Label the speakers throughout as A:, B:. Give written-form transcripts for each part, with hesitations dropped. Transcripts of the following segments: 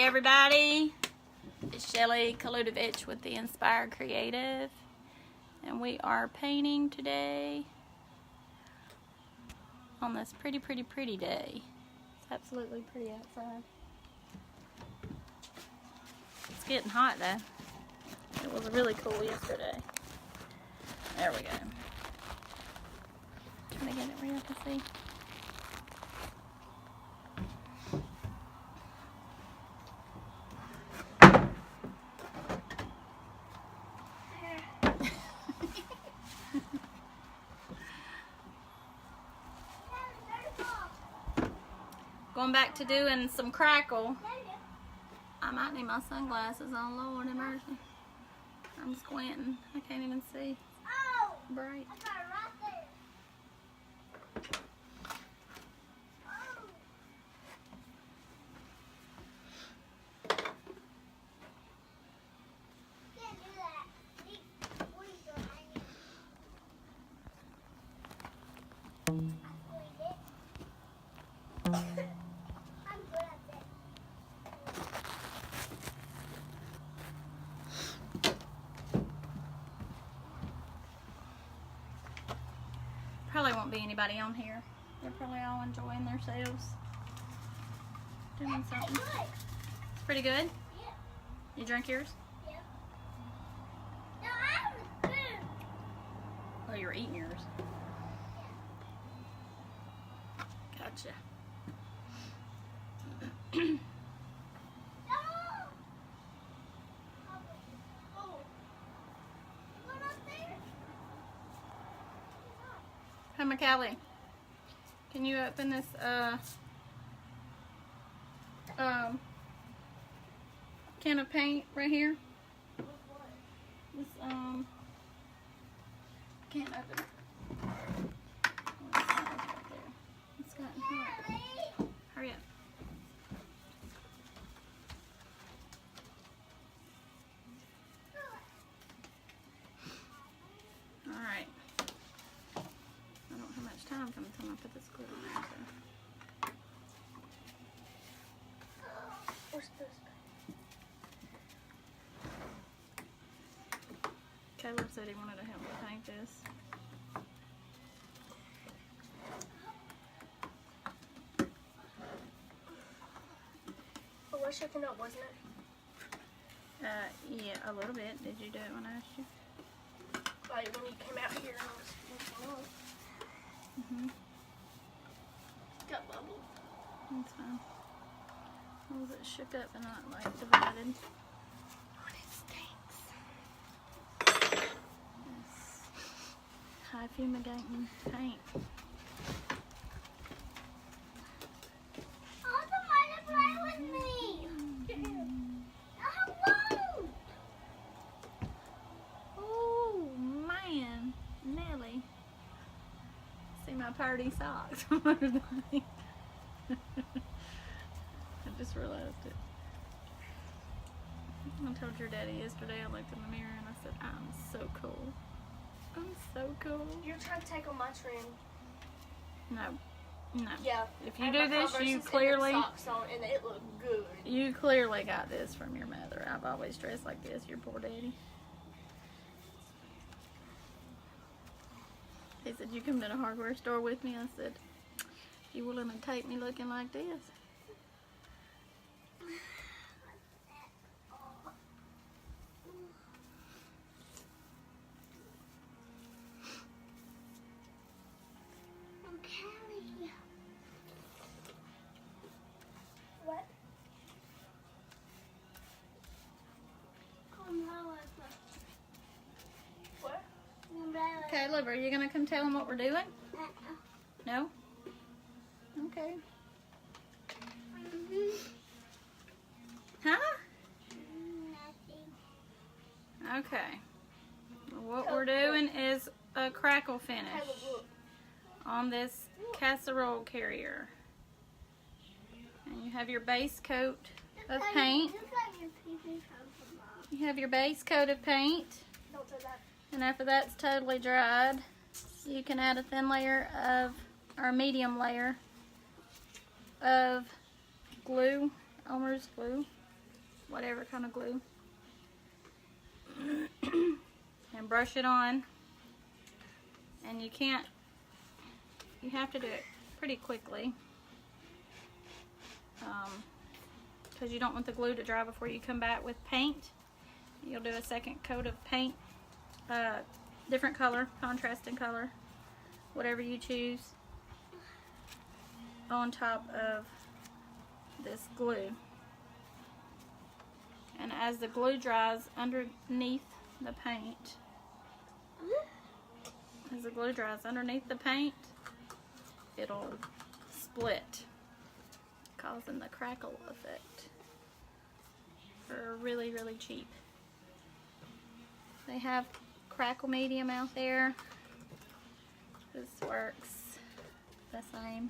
A: everybody. It's Shelly Kaludovich with the Inspired Creative, and we are painting today on this pretty day. It's absolutely pretty outside. It's getting hot though. It was really cool yesterday. There we go. Trying to get it where you can see. Going back to doing some Crackle. I might need my sunglasses on, Lord have mercy. I'm squinting. I can't even see.
B: Oh!
A: Bright.
B: I got it right there. Oh! Can't do that. These boys are hanging. I squeeze it. I'm good at this.
A: Probably won't be anybody on here. They're probably all enjoying themselves. Doing something.
B: Good.
A: It's pretty good.
B: Yeah.
A: You drink yours?
B: Yeah. No, I have a spoon.
A: Oh, you're eating yours. Gotcha.
B: No. Oh. What up there?
A: Hey, McCallie, can you open this can of paint right here? This can't open it. Oh, it's right there. It's gotten hot. Hurry up. All right. I don't have much time from the time I put this glue on there. So.
B: Where's this?
A: Caleb said he wanted to help me paint this.
B: Oh, we're shaking up, wasn't it?
A: Yeah, a little bit. Did you do it when I asked you?
B: Like when you came out here and I was
A: Mm-hmm.
B: got bubbles.
A: That's fine. As long as it shook up and not like divided.
B: Oh, it stinks.
A: Yes. High fumigating paint.
B: I want somebody to play with me. Hello.
A: Oh man, Nelly. See my party socks. What are they? I just realized it. I told your daddy yesterday, I looked in the mirror and I said, I'm so cool. I'm so cool.
B: You're trying to take on my trend.
A: No.
B: Yeah.
A: If you do this, you clearly,
B: socks on and it looked good.
A: you clearly got this from your mother. I've always dressed like this, your poor daddy. He said, you come to the hardware store with me? I said, you willing to take me looking like this?
B: Okay. What? What?
A: Caleb, are you going to come tell him what we're doing? No? Okay. Huh? Okay. What we're doing is a crackle finish on this casserole carrier. And you have your base coat of paint. You have your base coat of paint.
B: Don't do that.
A: And after that's totally dried, you can add a thin layer of, or a medium layer of glue, Elmer's glue. whatever kind of glue, and brush it on. And you have to do it pretty quickly, because you don't want the glue to dry before you come back with paint. You'll do a second coat of paint, different color, contrasting color, whatever you choose, on top of this glue. And as the glue dries underneath the paint, it'll split, causing the crackle effect for really, really cheap. They have Crackle medium out there. This works the same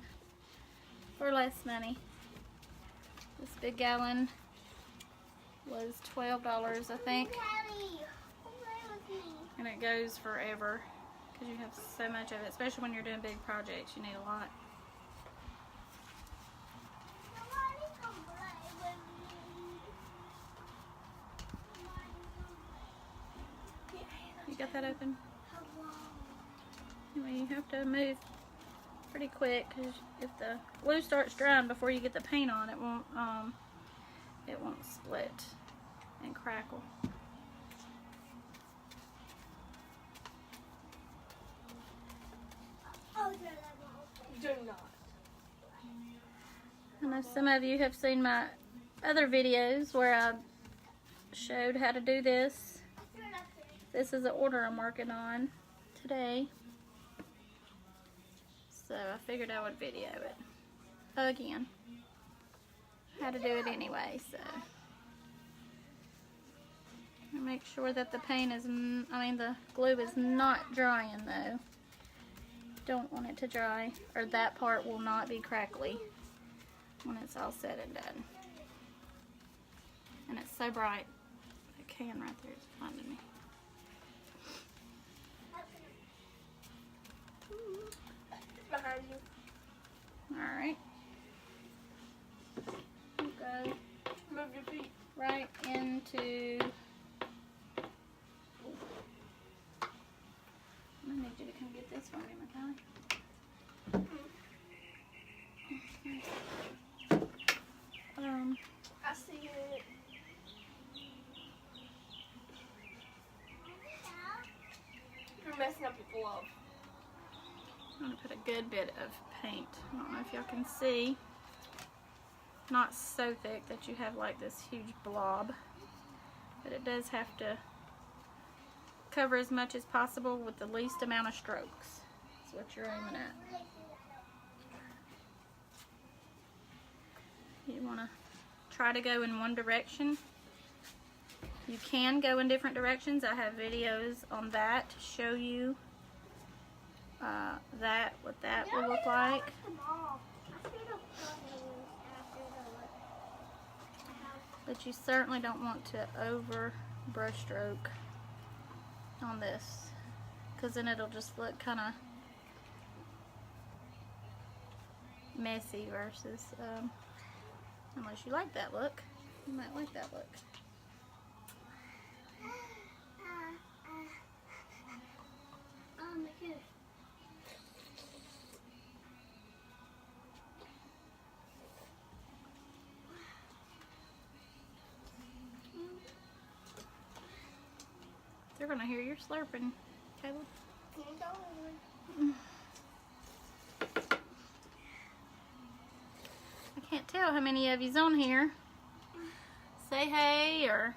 A: for less money. This big gallon was $12, I think. And it goes forever because you have so much of it, especially when you're doing big projects. You need a lot. You got that open? Anyway, you have to move pretty quick because if the glue starts drying before you get the paint on, it won't split and crackle.
B: Do not.
A: I know some of you have seen my other videos where I showed how to do this. This is an order I'm working on today, so I figured I would video it again. How to do it anyway, so make sure that the paint is, the glue is not drying though. Don't want it to dry, or that part will not be crackly when it's all said and done. And it's so bright, the can right there is blinding me.
B: Behind you.
A: Alright. Go
B: Move your feet.
A: right into... I need you to come get this for me, Macaulay.
B: I see it. You're messing up your glove.
A: I'm going to put a good bit of paint. I don't know if y'all can see. Not so thick that you have like this huge blob, but it does have to cover as much as possible with the least amount of strokes. That's what you're aiming at. You want to try to go in one direction. You can go in different directions. I have videos on that to show you what that will look like. But you certainly don't want to over brush stroke on this, because then it'll just look kind of messy versus unless you like that look. You might like that look. They're gonna hear you slurping, Caleb. I can't tell how many of you's on here. Say hey, or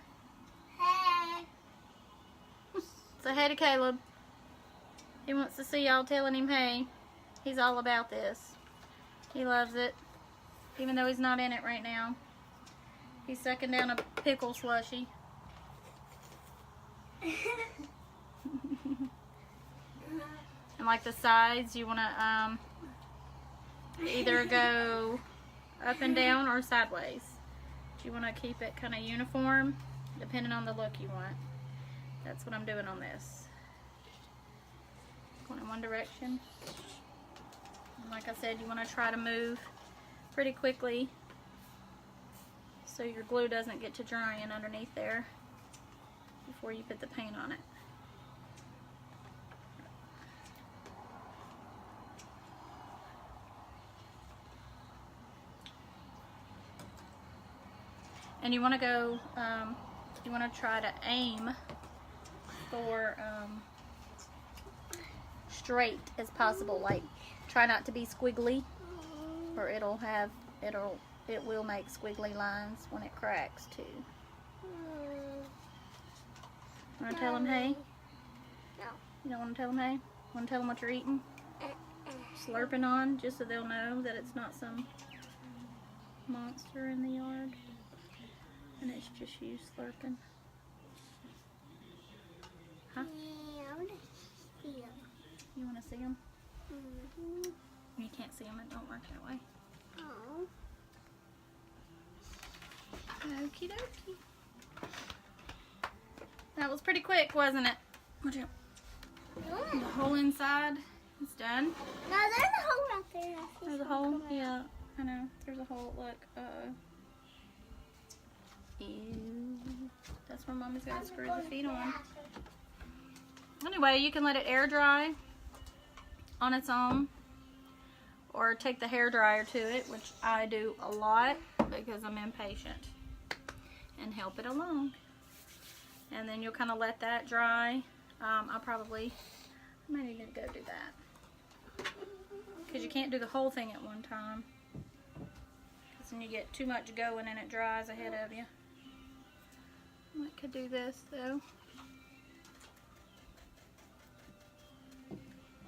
B: Hey.
A: say hey to Caleb. He wants to see y'all telling him hey. He's all about this. He loves it, even though he's not in it right now. He's sucking down a pickle slushie. And like the sides, you want to either go up and down or sideways. You want to keep it kind of uniform depending on the look you want. That's what I'm doing on this. Going in one direction. And like I said, you want to try to move pretty quickly so your glue doesn't get to drying underneath there before you put the paint on it. And you want to go, you want to try to aim for straight as possible. Like, try not to be squiggly, or it will make squiggly lines when it cracks too. Want to tell them hey?
B: No.
A: You don't want to tell them hey? Want to tell them what you're eating? Slurping on, just so they'll know that it's not some monster in the yard. And it's just you slurping. Huh?
B: Yeah, I want to see them.
A: You want to see them?
B: Mm-hmm.
A: You can't see them. It don't work that way.
B: Oh.
A: Okie dokie. That was pretty quick, wasn't it? Watch out. The whole inside is done.
B: No, there's a hole out there.
A: There's a hole? Yeah, I know. There's a hole. Look. Ew. That's where Mommy's got to screw the feet on. Anyway, you can let it air dry on its own, or take the hairdryer to it, which I do a lot because I'm impatient, and help it along. And then you'll kind of let that dry. I might need to go do that, because you can't do the whole thing at one time, because then you get too much going and it dries ahead of you. I could do this though.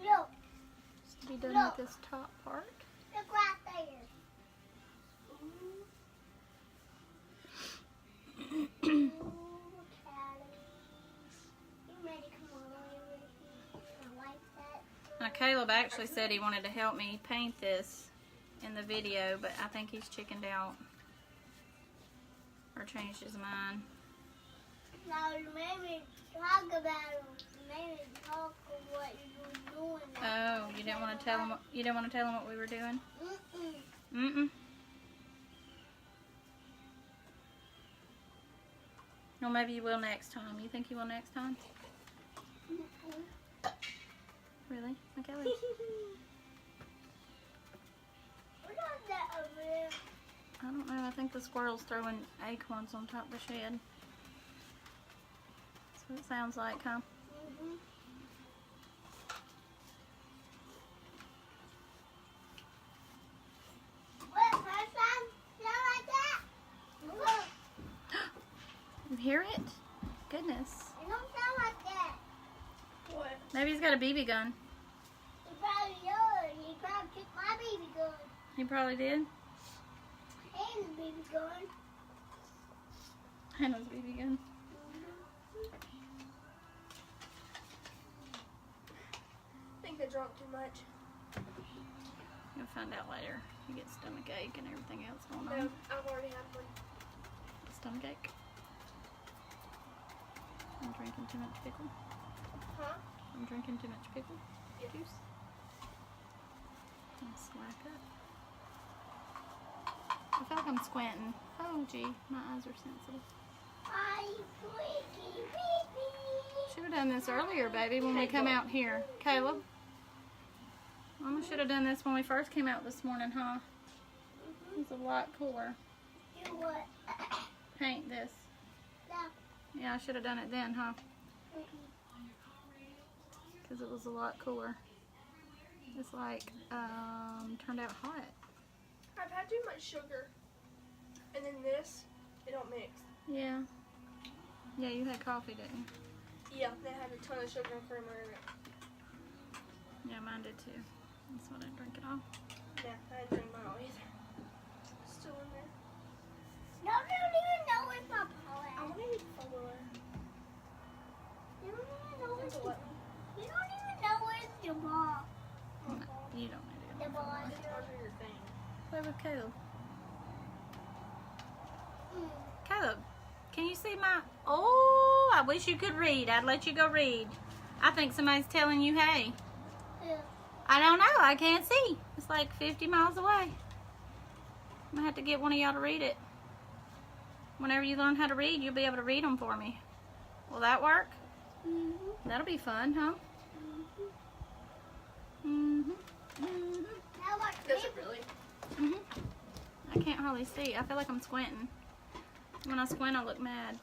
B: Look.
A: Just to be done with this top part.
B: Look right there. Ooh, Callie. You ready? Come on, are you ready? I like that.
A: Now Caleb actually said he wanted to help me paint this in the video, but I think he's chickened out or changed his mind.
B: Now, maybe talk about it. Maybe talk of what you were doing.
A: Oh, you didn't want to tell him. You didn't want to tell him what we were doing. Mm-mm. Well, maybe you will next time. You think you will next time? Really? Okay.
B: What is that over there?
A: I don't know. I think the squirrel's throwing acorns on top of the shed. That's what it sounds like, huh?
B: What, first time? Sound like that? Look,
A: You hear it? Goodness.
B: it don't sound like that. What?
A: Maybe he's got a BB gun.
B: He probably does. He probably took my baby gun.
A: He probably did.
B: And the baby gun.
A: Hannah's BB gun.
C: I think they drunk too much.
A: You'll find out later. You get stomach ache and everything else going
C: No,
A: on.
C: I've already had one.
A: Stomach ache. I'm drinking too much pickle.
C: Huh?
A: I'm drinking too much pickle
C: Yeah.
A: juice. And slack up. I feel like I'm squinting. Oh gee, my eyes are sensitive.
B: Hi, squeaky baby.
A: Should have done this earlier, baby, when we come out here. Caleb? Mama should have done this when we first came out this morning, huh? It's a lot cooler.
B: Do what?
A: Paint this.
B: No.
A: Yeah, I should have done it then, huh? Because it was a lot cooler. It's like, turned out hot.
C: I've had too much sugar. And then this, it don't mix.
A: Yeah. Yeah, you had coffee, didn't you?
C: Yeah, they had a ton of sugar and creamer in it.
A: Yeah, mine did too. That's why I didn't drink it all.
C: Yeah, I didn't drink mine all either. Still in there.
B: No, you don't even know where's my paw
C: I
B: at.
C: want to eat fuller.
B: You don't even know where's
C: That's
B: the,
C: what?
B: you don't even know where's the ball.
A: No, you don't need
B: The
A: it.
B: ball.
C: It's under your thing.
A: Play with Caleb.
B: Mm.
A: Caleb, can you see my... Oh, I wish you could read. I'd let you go read. I think somebody's telling you, hey.
B: Yeah.
A: I don't know. I can't see. It's like 50 miles away. I'm going to have to get one of y'all to read it. Whenever you learn how to read, you'll be able to read them for me. Will that work?
B: Mhm.
A: That'll be fun, huh?
B: Now what?
C: Does it really?
A: I can't hardly see. I feel like I'm squinting. When I squint, I look mad.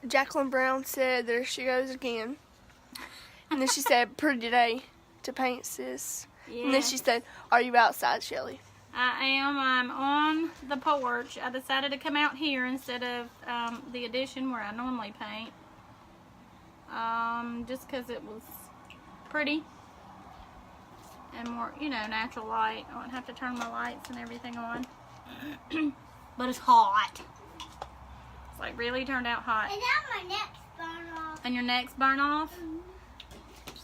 C: Jacqueline Brown said, there she goes again. And then she said, pretty day to paint, sis.
A: Yeah.
C: And then she said, are you outside, Shelly?
A: I am. I'm on the porch. I decided to come out here instead of the addition where I normally paint. Just because it was pretty and more, you know, natural light. I won't have to turn my lights and everything on. But it's hot. It's like really turned out hot.
B: And now my neck's burned off.
A: And your neck's burn off?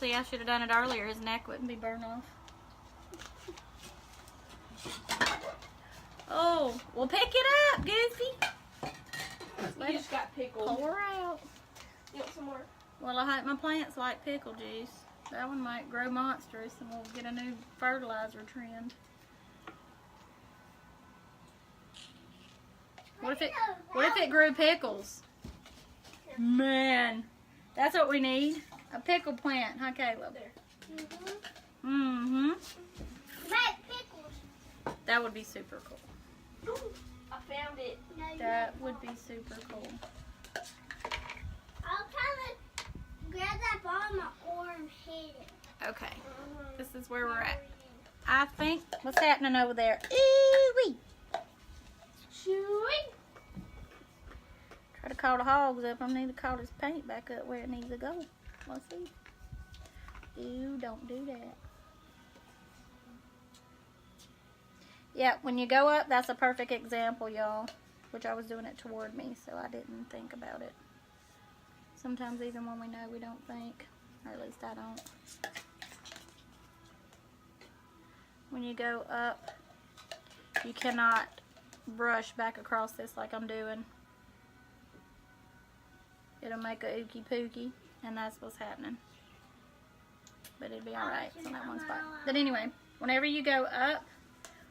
A: See, I should have done it earlier. His neck wouldn't be burned off. Oh, well, pick it up, Goofy. Let
C: You
A: it
C: just got pickled.
A: pour out.
C: You want some more?
A: Well, I hope my plants like pickle juice. That one might grow monstrous and we'll get a new fertilizer trend. What if it grew pickles? Man, that's what we need. A pickle plant, huh, Caleb?
C: There.
A: Mm-hmm.
B: Red pickles.
A: That would be super cool.
C: Ooh, I found it.
B: No, you
A: That would be super cool.
B: I'll try to grab that ball in my arm, hit it.
A: Okay, this is where we're at. I think, what's happening over there? Ooh-wee.
B: Chewing.
A: Try to call the hogs up. I need to call this paint back up where it needs to go. Let's see. Ew, don't do that. Yeah, when you go up, that's a perfect example, y'all. Which I was doing it toward me, so I didn't think about it. Sometimes even when we know, we don't think. Or at least I don't. When you go up, you cannot brush back across this like I'm doing. It'll make a ookie pookie, and that's what's happening. But it'll be alright, so that one spot. But anyway, whenever you go up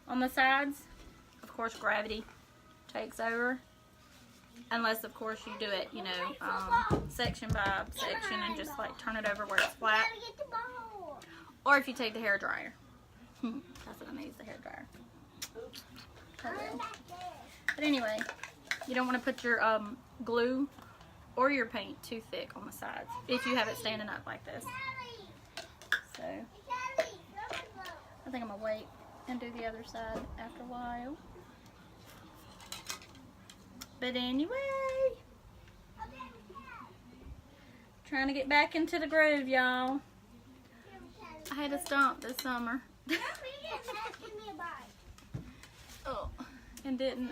A: on the sides, of course gravity takes over. Unless, of course, you do it, you know, section by section and just like turn it over where it's flat.
B: Gotta get the ball.
A: Or if you take the hair dryer. That's what I need, is the hair dryer.
B: I'm back there.
A: But anyway, you don't want to put your glue or your paint too thick on the sides if you have it standing up like this. So I think I'm gonna wait and do the other side after a while. But anyway, trying to get back into the groove, y'all. I had a stomp this summer. Oh, and didn't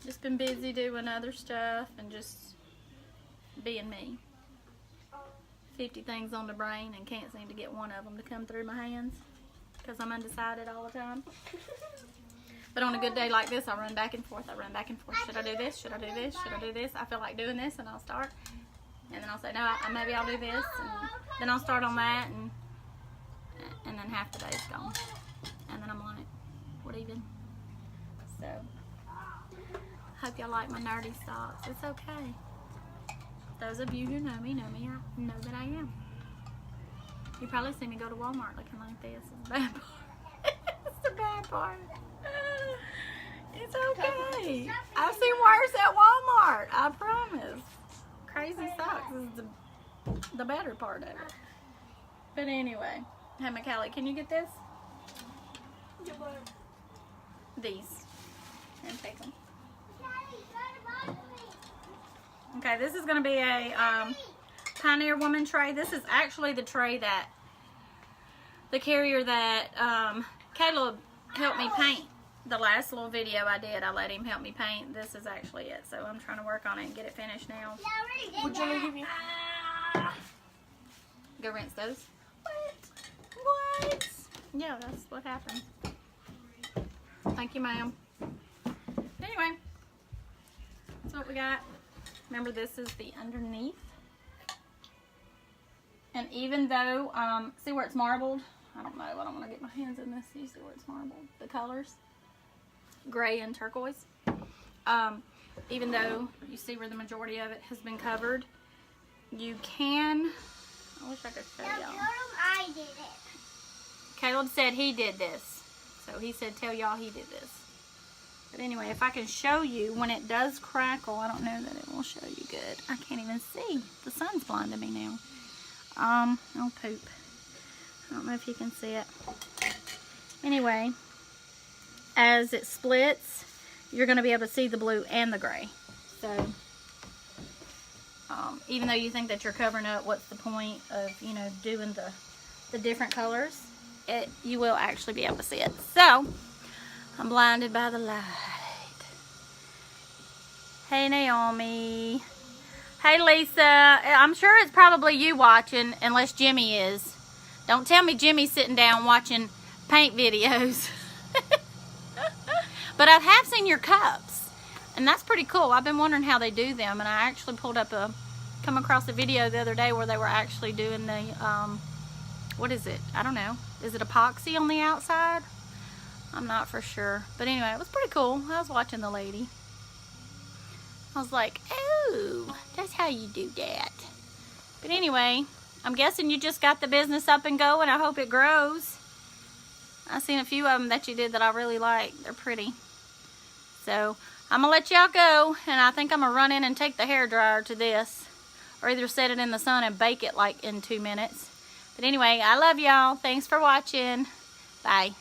A: just been busy doing other stuff and just being me. 50 things on the brain and can't seem to get one of them to come through my hands because I'm undecided all the time. But on a good day like this, I run back and forth. Should I do this? Should I do this? Should I do this? I feel like doing this, and I'll start. And then I'll say, no, maybe I'll do this. And then I'll start on that, and then half the day's gone. And then I'm like, what even? So, hope y'all like my nerdy socks. It's okay. Those of you who know me I know that I am. You probably see me go to Walmart looking like this. It's the bad part. It's the bad part. It's okay. I've seen worse at Walmart. I promise. Crazy socks is the better part of it. But anyway, hey McCallie, can you get this? These. And take them. Okay, this is going to be a Pioneer Woman tray. This is actually the tray that, the carrier that Caleb helped me paint. The last little video I did, I let him help me paint. This is actually it, so I'm trying to work on it and get it finished now.
C: Would you want to give me?
A: Go rinse those. What? Yeah, that's what happened. Thank you, ma'am. Anyway, that's what we got. Remember, this is the underneath. And even though, see where it's marbled? I don't know. I don't want to get my hands in this. You see where it's marbled? The colors. Gray and turquoise. even though you see where the majority of it has been covered, you can, I wish I could show y'all.
B: I did it.
A: Caleb said he did this. So he said tell y'all he did this. But anyway, if I can show you when it does crackle, I don't know that it will show you good. I can't even see. The sun's blinding me now. Oh poop. I don't know if you can see it. Anyway, as it splits, you're going to be able to see the blue and the gray. So, even though you think that you're covering up, what's the point of, you know, doing the different colors? You will actually be able to see it. So, I'm blinded by the light. Hey, Naomi. Hey, Lisa. I'm sure it's probably you watching, unless Jimmy is. Don't tell me Jimmy's sitting down watching paint videos. But I have seen your cups, and that's pretty cool. I've been wondering how they do them, and I actually come across a video the other day where they were actually doing the, what is it? I don't know. Is it epoxy on the outside? I'm not for sure. But anyway, it was pretty cool. I was watching the lady. I was like, oh, that's how you do that. But anyway, I'm guessing you just got the business up and going. I hope it grows. I've seen a few of them that you did that I really like. They're pretty. So, I'm going to let y'all go. And I think I'm going to run in and take the hairdryer to this. Or either set it in the sun and bake it like in 2 minutes. But anyway, I love y'all. Thanks for watching. Bye.